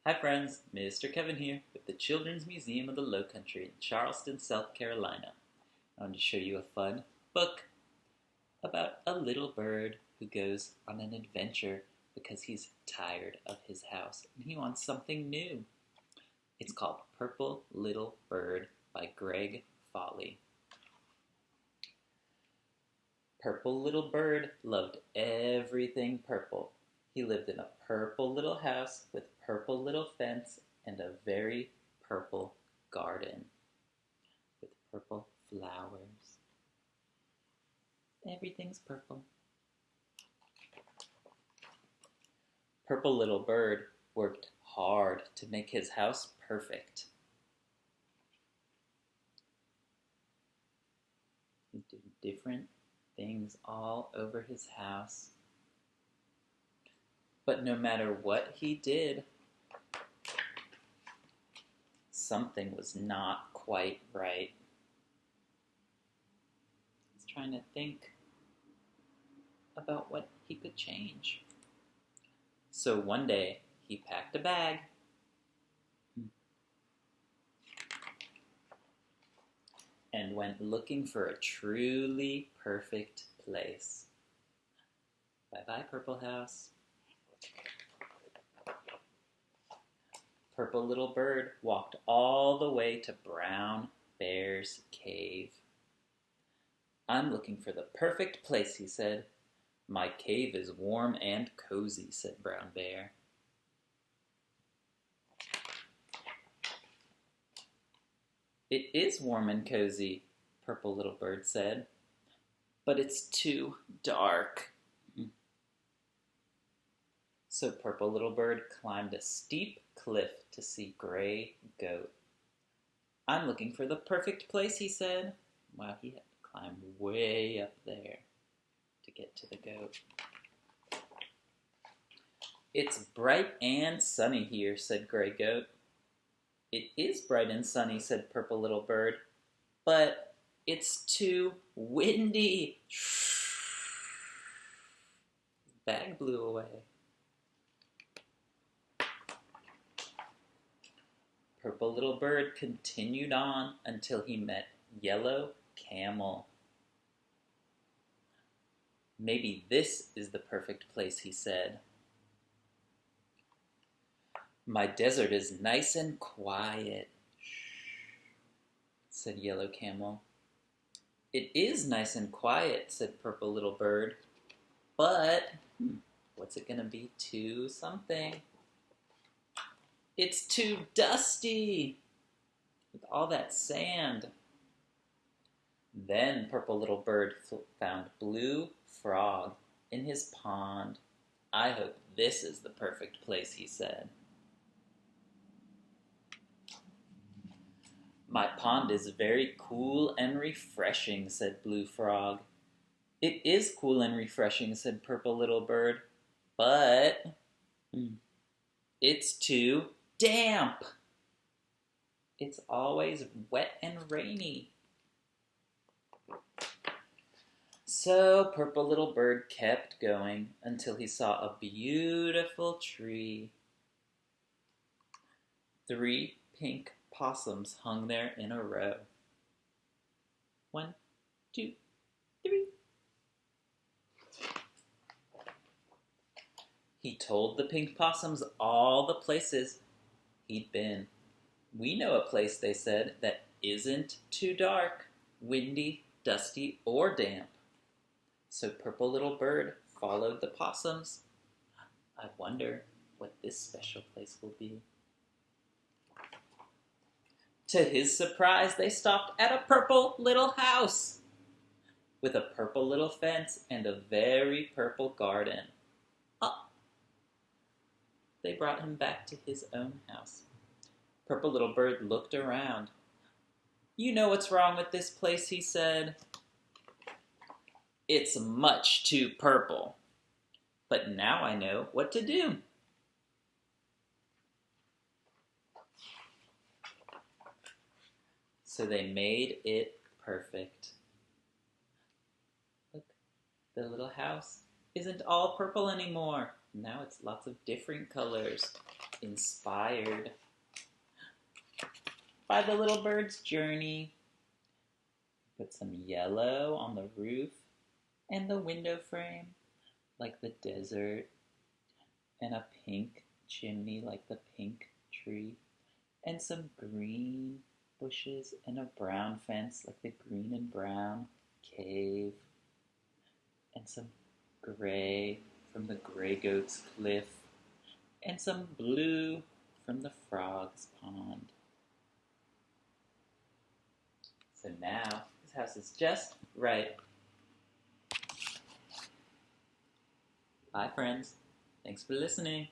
Hi friends, Mr. Kevin here with the Children's Museum of the Low Country in Charleston, South Carolina. I want to show you a fun book about a little bird who goes on an adventure because he's tired of his house and he wants something new. It's called Purple Little Bird by Greg Foley. Purple Little Bird loved everything purple. He lived in a purple little house with purple little fence and a very purple garden with purple flowers. Everything's purple. Purple Little Bird worked hard to make his house perfect. He did different things all over his house. But no matter what he did, something was not quite right. He's trying to think about what he could change. So one day, he packed a bag and went looking for a truly perfect place. Bye-bye, Purple House. Purple Little Bird walked all the way to Brown Bear's cave. I'm looking for the perfect place, he said. My cave is warm and cozy, said Brown Bear. It is warm and cozy, Purple Little Bird said, but it's too dark. So Purple Little Bird climbed a steep cliff to see Gray Goat. I'm looking for the perfect place, he said. Wow, he had to climb way up there to get to the goat. It's bright and sunny here, said Gray Goat. It is bright and sunny, said Purple Little Bird, but it's too windy. His bag blew away. Purple Little Bird continued on until he met Yellow Camel. Maybe this is the perfect place, he said. My desert is nice and quiet, said Yellow Camel. It is nice and quiet, said Purple Little Bird, but what's it gonna be to something? It's too dusty with all that sand. Then Purple Little Bird found Blue Frog in his pond. I hope this is the perfect place, he said. My pond is very cool and refreshing, said Blue Frog. It is cool and refreshing, said Purple Little Bird, but it's too damp. It's always wet and rainy. So Purple Little Bird kept going until he saw a beautiful tree. 3 pink possums hung there in a row. 1, 2, 3. He told the pink possums all the places he'd been. We know a place, they said, that isn't too dark, windy, dusty, or damp. So Purple Little Bird followed the possums. I wonder what this special place will be. To his surprise, they stopped at a purple little house with a purple little fence and a very purple garden. They brought him back to his own house. Purple Little Bird looked around. You know what's wrong with this place, he said. It's much too purple. But now I know what to do. So they made it perfect. Look, the little house isn't all purple anymore. Now it's lots of different colors, inspired by the little bird's journey. Put some yellow on the roof and the window frame, like the desert, and a pink chimney like the pink tree, and some green bushes and a brown fence like the green and brown cave, and some gray from the gray goat's cliff, and some blue from the frog's pond. So now this house is just right. Bye, friends. Thanks for listening.